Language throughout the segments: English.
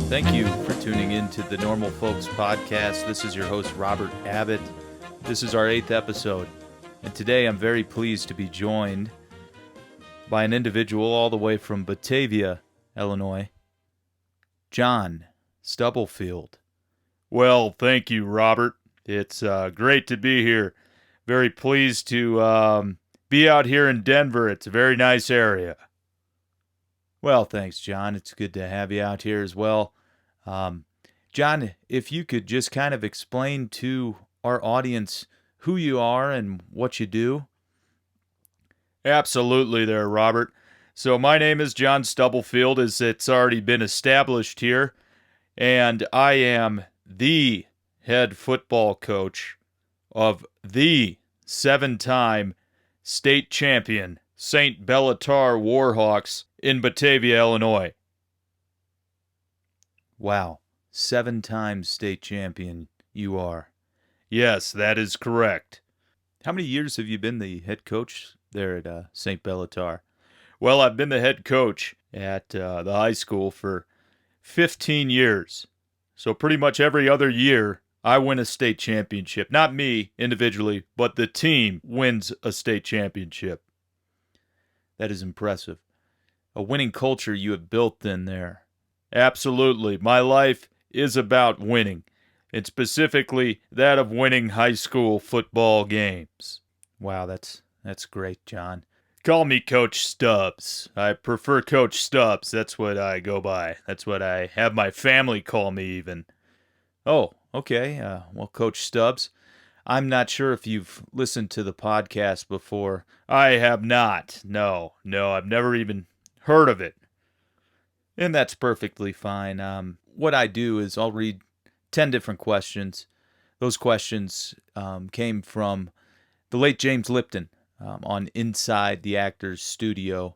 Thank you for tuning in to the Normal Folks Podcast. This is your host, Robert Abbott. This is our 8th episode, and today I'm very pleased to be joined by an individual all the way from Batavia, Illinois, John Stubblefield. Well, thank you, Robert. It's great to be here. Very pleased to be out here in Denver. It's a very nice area. Well, thanks, John. It's good to have you out here as well. John, if you could just kind of explain to our audience who you are and what you do. Absolutely there, Robert. So my name is John Stubblefield, as it's already been established here, and I am the head football coach of the 7-time state champion St. Bellatar Warhawks in Batavia, Illinois. Wow, 7-time state champion you are. Yes, that is correct. How many years have you been the head coach there at St. Bellatar? Well, I've been the head coach at the high school for 15 years. So pretty much every other year, I win a state championship. Not me individually, but the team wins a state championship. That is impressive. A winning culture you have built in there. Absolutely. My life is about winning, and specifically that of winning high school football games. Wow, that's great, John. Call me Coach Stubbs. I prefer Coach Stubbs. That's what I go by. That's what I have my family call me even. Oh, okay. Well, Coach Stubbs, I'm not sure if you've listened to the podcast before. I have not. No, I've never even heard of it. And that's perfectly fine. What I do is I'll read 10 different questions. Those questions came from the late James Lipton on Inside the Actors Studio.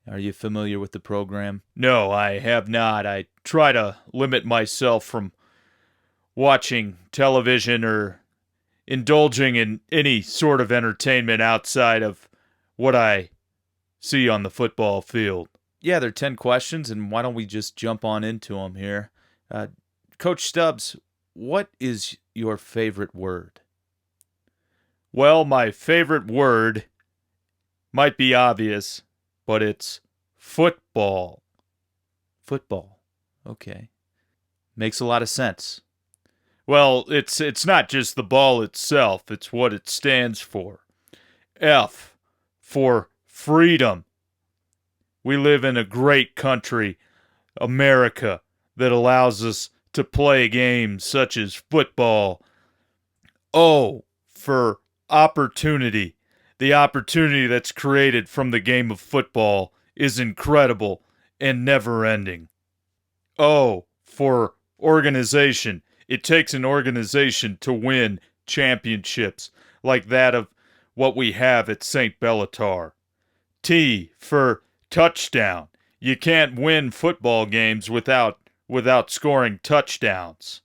Are you familiar with the program? No, I have not. I try to limit myself from watching television or indulging in any sort of entertainment outside of what I see on the football field. Yeah, there are 10 questions, and why don't we just jump on into them here? Coach Stubbs, what is your favorite word? Well, my favorite word might be obvious, but it's football. Football. Okay. Makes a lot of sense. Well, it's not just the ball itself, it's what it stands for. F for freedom. We live in a great country, America, that allows us to play games such as football. O for opportunity. The opportunity that's created from the game of football is incredible and never-ending. O for organization. It takes an organization to win championships like that of what we have at St. Bellatar. T for touchdown. You can't win football games without scoring touchdowns.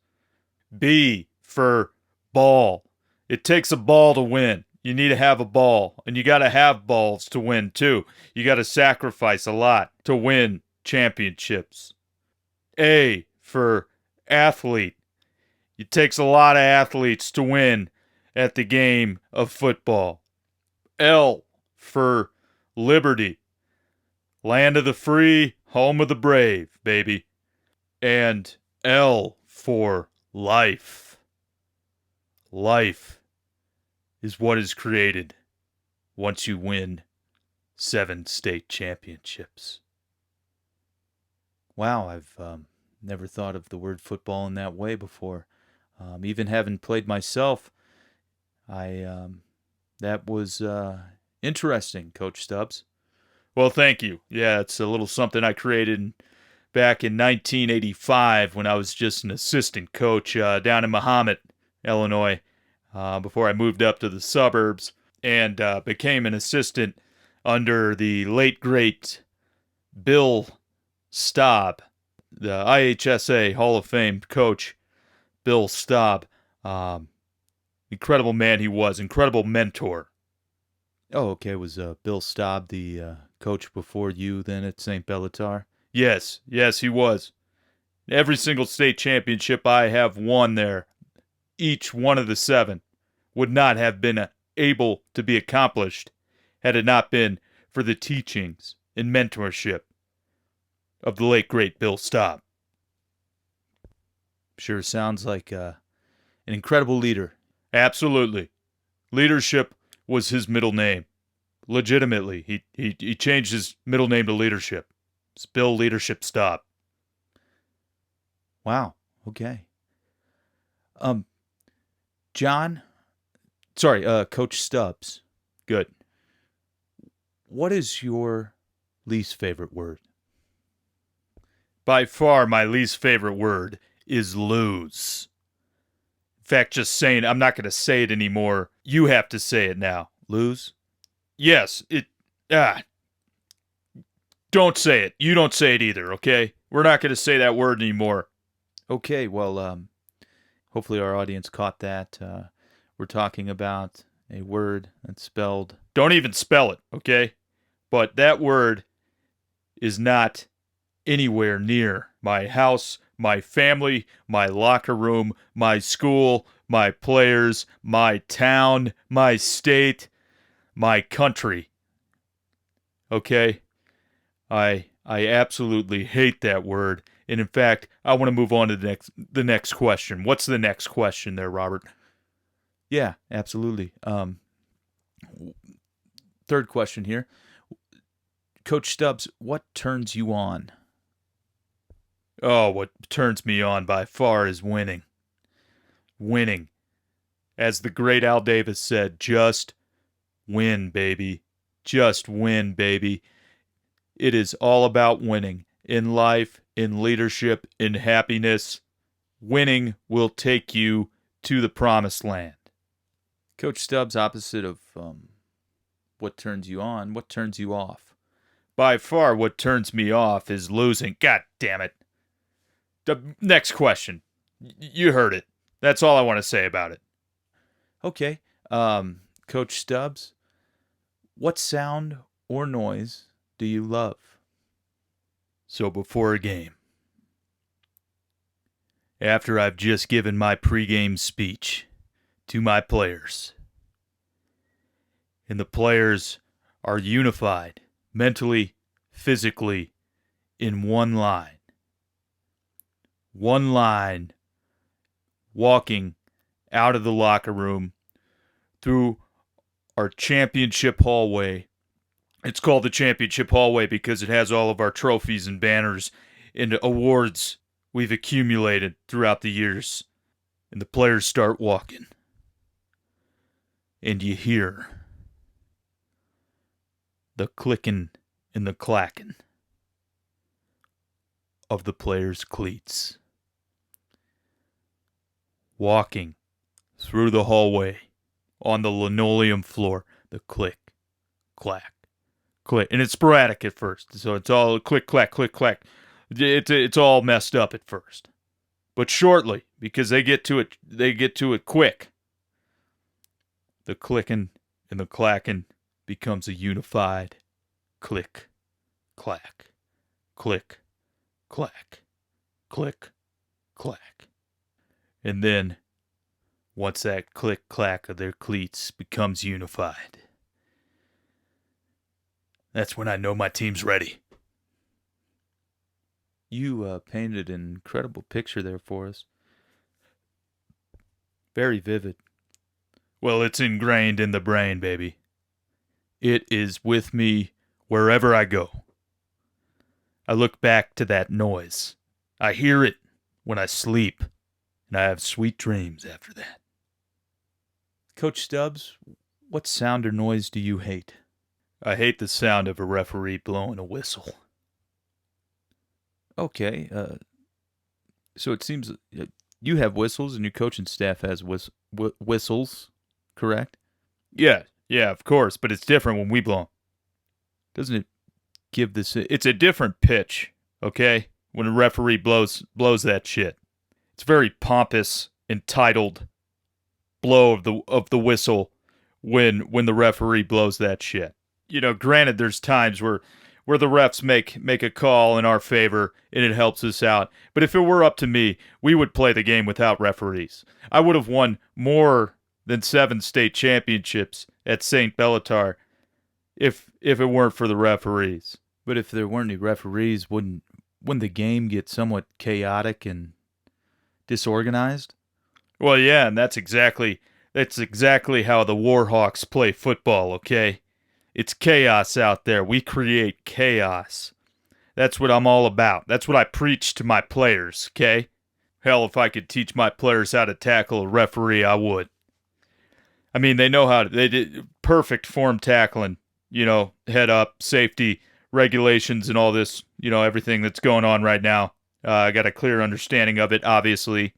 B for ball. It takes a ball to win. You need to have a ball, and you got to have balls to win too. You got to sacrifice a lot to win championships. A for athlete. It takes a lot of athletes to win at the game of football. L for liberty. Land of the free, home of the brave, baby. And L for life. Life is what is created once you win 7 state championships. Wow, I've never thought of the word football in that way before. Even having played myself, that was interesting, Coach Stubbs. Well, thank you. Yeah, it's a little something I created back in 1985 when I was just an assistant coach down in Mahomet, Illinois, before I moved up to the suburbs and became an assistant under the late, great Bill Staub, the IHSA Hall of Fame coach, Bill Staub. Incredible man he was, incredible mentor. Oh, okay. Was Bill Staub the coach before you then at St. Bellatar? Yes, he was. Every single state championship I have won there, each one of the 7, would not have been able to be accomplished had it not been for the teachings and mentorship of the late, great Bill Staub. Sure sounds like an incredible leader. Absolutely. Leadership was his middle name. Legitimately, he changed his middle name to Leadership. It's Bill Leadership Staub. Wow. Okay. Coach Stubbs. Good. What is your least favorite word? By far, my least favorite word is lose. In fact, just saying, I'm not going to say it anymore. You have to say it now. Lose? Yes, don't say it. You don't say it either, okay? We're not going to say that word anymore. Okay, well, hopefully our audience caught that. We're talking about a word that's spelled... Don't even spell it, okay? But that word is not anywhere near my house, my family, my locker room, my school, my players, my town, my state, my country. Okay? I absolutely hate that word. And in fact, I want to move on to the next question. What's the next question there, Robert? Yeah, absolutely. Third question here. Coach Stubbs, what turns you on? Oh, what turns me on by far is winning. Winning. As the great Al Davis said, just win, baby. Just win, baby. It is all about winning. In life, in leadership, in happiness, winning will take you to the promised land. Coach Stubbs, opposite of what turns you on, what turns you off? By far, what turns me off is losing. God damn it. The next question. You heard it. That's all I want to say about it. Okay. Coach Stubbs, what sound or noise do you love? So before a game, after I've just given my pregame speech to my players, and the players are unified mentally, physically, in one line, walking out of the locker room through our championship hallway. It's called the championship hallway because it has all of our trophies and banners and awards we've accumulated throughout the years. And the players start walking. And you hear the clicking and the clacking of the players' cleats. Walking through the hallway on the linoleum floor, the click, clack, click. And it's sporadic at first, so it's all click, clack, click, clack. It's all messed up at first. But shortly, because they get to it quick, the clicking and the clacking becomes a unified click, clack, click, clack, click, clack. And then, once that click, clack of their cleats becomes unified, that's when I know my team's ready. You painted an incredible picture there for us. Very vivid. Well, it's ingrained in the brain, baby. It is with me wherever I go. I look back to that noise. I hear it when I sleep, and I have sweet dreams after that. Coach Stubbs, what sound or noise do you hate? I hate the sound of a referee blowing a whistle. Okay, so it seems you have whistles and your coaching staff has whistles, correct? Yeah, of course, but it's different when we blow 'em. Doesn't it give this... It's a different pitch, okay? When a referee blows that shit. It's a very pompous, entitled blow of the whistle when the referee blows that shit. You know, granted, there's times where where the refs make a call in our favor and it helps us out. But if it were up to me, we would play the game without referees. I would have won more than 7 state championships at St. Bellatar if it weren't for the referees. But if there weren't any referees, wouldn't the game get somewhat chaotic and disorganized? Well, yeah, and that's exactly how the Warhawks play football, okay? It's chaos out there. We create chaos. That's what I'm all about. That's what I preach to my players, okay? Hell, if I could teach my players how to tackle a referee, I would. I mean, they know how to. They did perfect form tackling, head up, safety, regulations, and all this, everything that's going on right now. I got a clear understanding of it, obviously.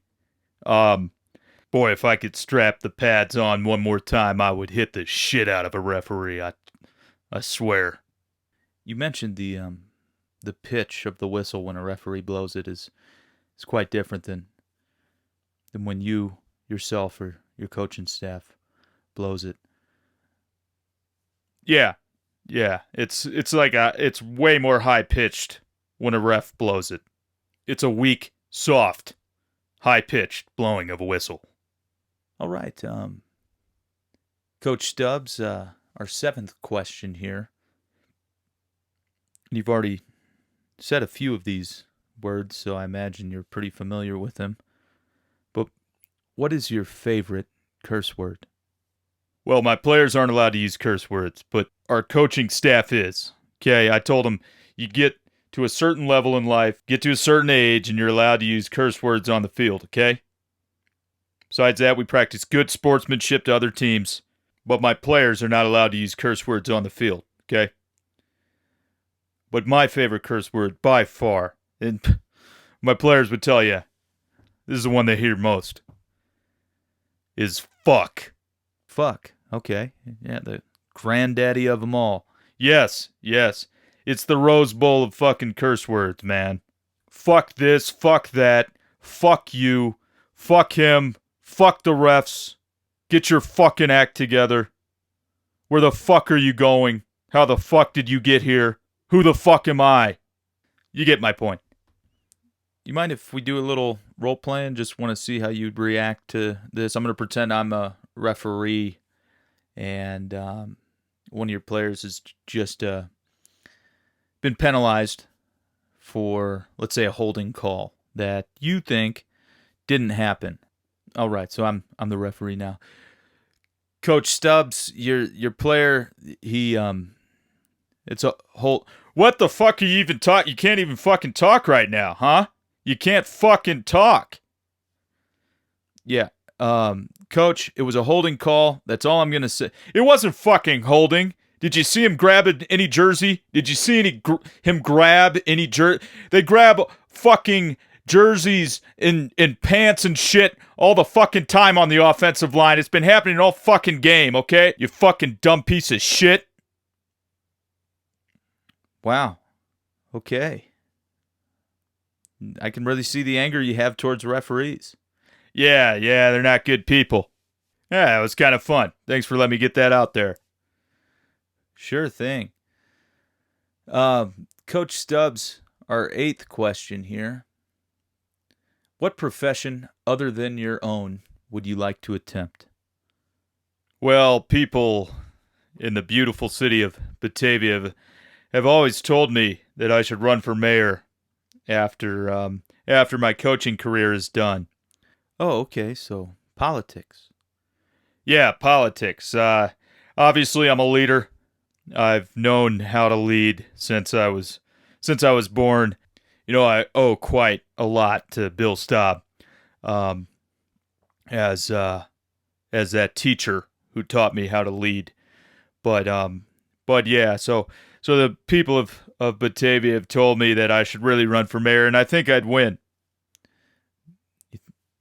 Boy, if I could strap the pads on one more time, I would hit the shit out of a referee. I swear. You mentioned the pitch of the whistle when a referee blows it is quite different than when you yourself or your coaching staff blows it. Yeah. It's it's way more high pitched when a ref blows it. It's a weak, soft, high pitched blowing of a whistle. All right, Coach Stubbs, our 7th question here. You've already said a few of these words, so I imagine you're pretty familiar with them. But what is your favorite curse word? Well, my players aren't allowed to use curse words, but our coaching staff is. Okay, I told them you get to a certain level in life, get to a certain age, and you're allowed to use curse words on the field, okay? Besides that, we practice good sportsmanship to other teams, but my players are not allowed to use curse words on the field, okay? But my favorite curse word, by far, and my players would tell you, this is the one they hear most, is fuck. Fuck. Okay. Yeah, the granddaddy of them all. Yes. It's the Rose Bowl of fucking curse words, man. Fuck this, fuck that, fuck you, fuck him, fuck the refs. Get your fucking act together. Where the fuck are you going? How the fuck did you get here? Who the fuck am I? You get my point. You mind if we do a little role playing? Just want to see how you'd react to this. I'm going to pretend I'm a referee and one of your players has just been penalized for, let's say, a holding call that you think didn't happen. All right, so I'm the referee now. Coach Stubbs, your player, he it's a whole. What the fuck are you even talking? You can't even fucking talk right now, huh? You can't fucking talk. Yeah, Coach, it was a holding call. That's all I'm gonna say. It wasn't fucking holding. Did you see him grab any jersey? Did you see him grab any jersey? They grab fucking jerseys and pants and shit all the fucking time on the offensive line. It's been happening all fucking game, okay? You fucking dumb piece of shit. Wow. Okay. I can really see the anger you have towards referees. Yeah, they're not good people. Yeah, it was kind of fun. Thanks for letting me get that out there. Sure thing. Coach Stubbs, our 8th question here. What profession other than your own would you like to attempt? Well, people in the beautiful city of Batavia have always told me that I should run for mayor after my coaching career is done. Oh, okay, so politics. Yeah, politics. Obviously, I'm a leader. I've known how to lead since I was born. I owe quite a lot to Bill Staub, as that teacher who taught me how to lead. But yeah, so the people of Batavia have told me that I should really run for mayor, and I think I'd win.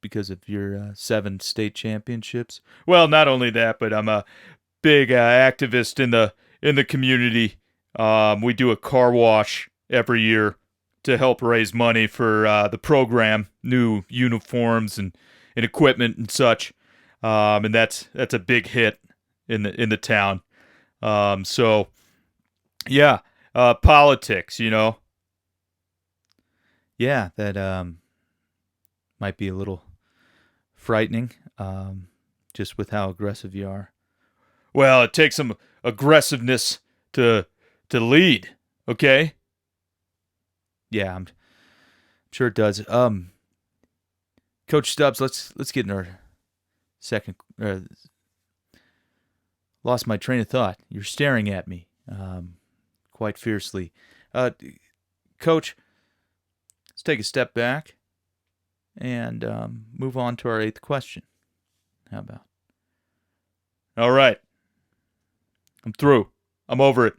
Because of your 7 state championships? Well, not only that, but I'm a big activist in the community. We do a car wash every year to help raise money for the program, new uniforms and equipment and such. And that's a big hit in the town. So yeah, politics, you know? Yeah, that might be a little frightening, just with how aggressive you are. Well, it takes some aggressiveness to lead, okay? Yeah, I'm sure it does. Coach Stubbs, let's get in our second. Lost my train of thought. You're staring at me quite fiercely. Coach, let's take a step back and move on to our 8th question. How about? All right. I'm through. I'm over it.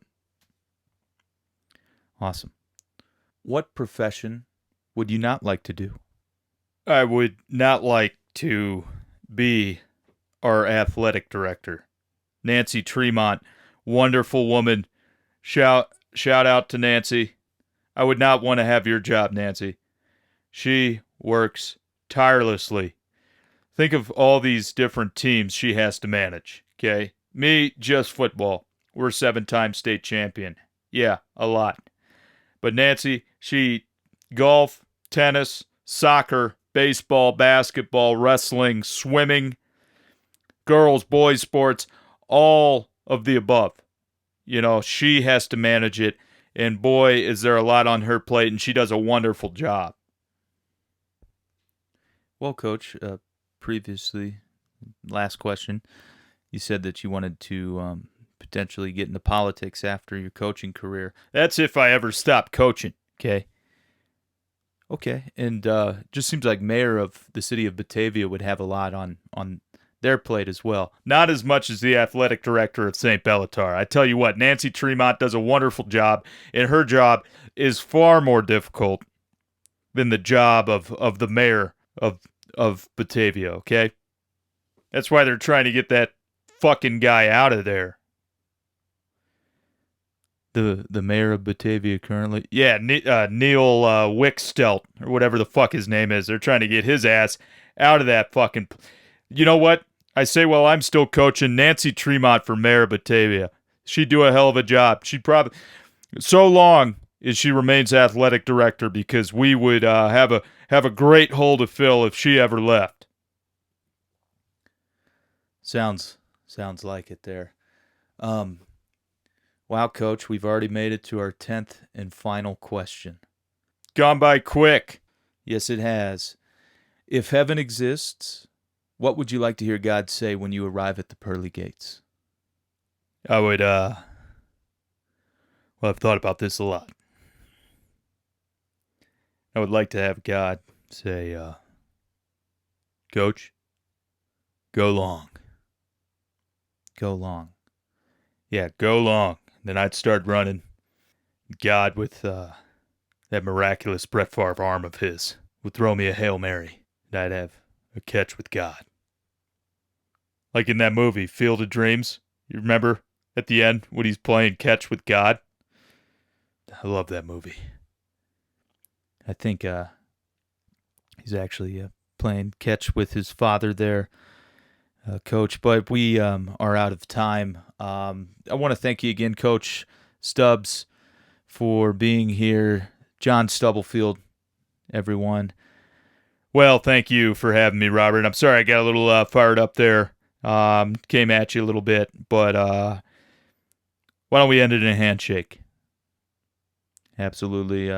Awesome. What profession would you not like to do? I would not like to be our athletic director. Nancy Tremont, wonderful woman. Shout out to Nancy. I would not want to have your job, Nancy. She works tirelessly. Think of all these different teams she has to manage, okay? Me, just football. We're 7-time state champion. Yeah, a lot. But Nancy, she golf, tennis, soccer, baseball, basketball, wrestling, swimming, girls, boys sports, all of the above. You know, she has to manage it. And boy, is there a lot on her plate, and she does a wonderful job. Well, Coach, previously, last question, you said that you wanted to potentially get into politics after your coaching career. That's if I ever stop coaching, okay? Okay, and just seems like mayor of the city of Batavia would have a lot on their plate as well. Not as much as the athletic director of St. Bellatar. I tell you what, Nancy Tremont does a wonderful job, and her job is far more difficult than the job of the mayor of Batavia, okay? That's why they're trying to get that fucking guy out of there. The mayor of Batavia currently? Yeah, Neil Wickstelt, or whatever the fuck his name is. They're trying to get his ass out of that fucking... You know what? I say, well, I'm still coaching Nancy Tremont for mayor of Batavia. She'd do a hell of a job. She'd probably... So long as she remains athletic director, because we would have a great hole to fill if she ever left. Sounds like it there. Wow, Coach, we've already made it to our 10th and final question. Gone by quick. Yes, it has. If heaven exists, what would you like to hear God say when you arrive at the pearly gates? I would, well, I've thought about this a lot. I would like to have God say, Coach, go long. Go long. Yeah, go long. Then I'd start running. God, with that miraculous Brett Favre arm of his, would throw me a Hail Mary, and I'd have a catch with God. Like in that movie, Field of Dreams. You remember at the end when he's playing catch with God? I love that movie. I think he's actually playing catch with his father there, Coach. But we are out of time. I want to thank you again, Coach Stubbs, for being here. John Stubblefield, everyone. Well, thank you for having me, Robert. I'm sorry I got a little fired up there. Came at you a little bit, but why don't we end it in a handshake? Absolutely.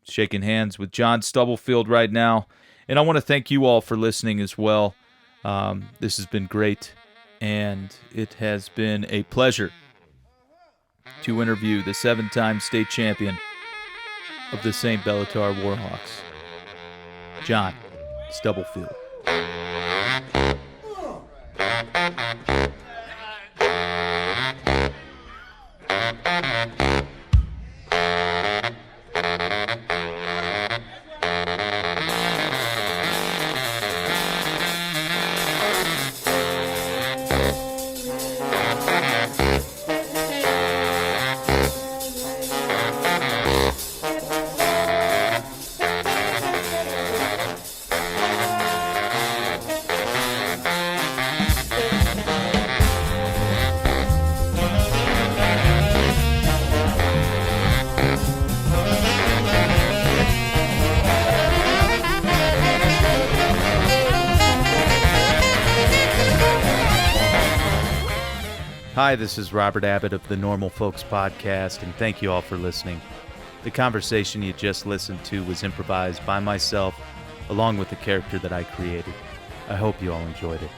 Shaking hands with John Stubblefield right now. And I want to thank you all for listening as well. This has been great, and it has been a pleasure to interview the 7-time state champion of the St. Bellatar Warhawks, John Stubblefield. Hi, this is Robert Abbott of the Normal Folks Podcast, and thank you all for listening. The conversation you just listened to was improvised by myself, along with the character that I created. I hope you all enjoyed it.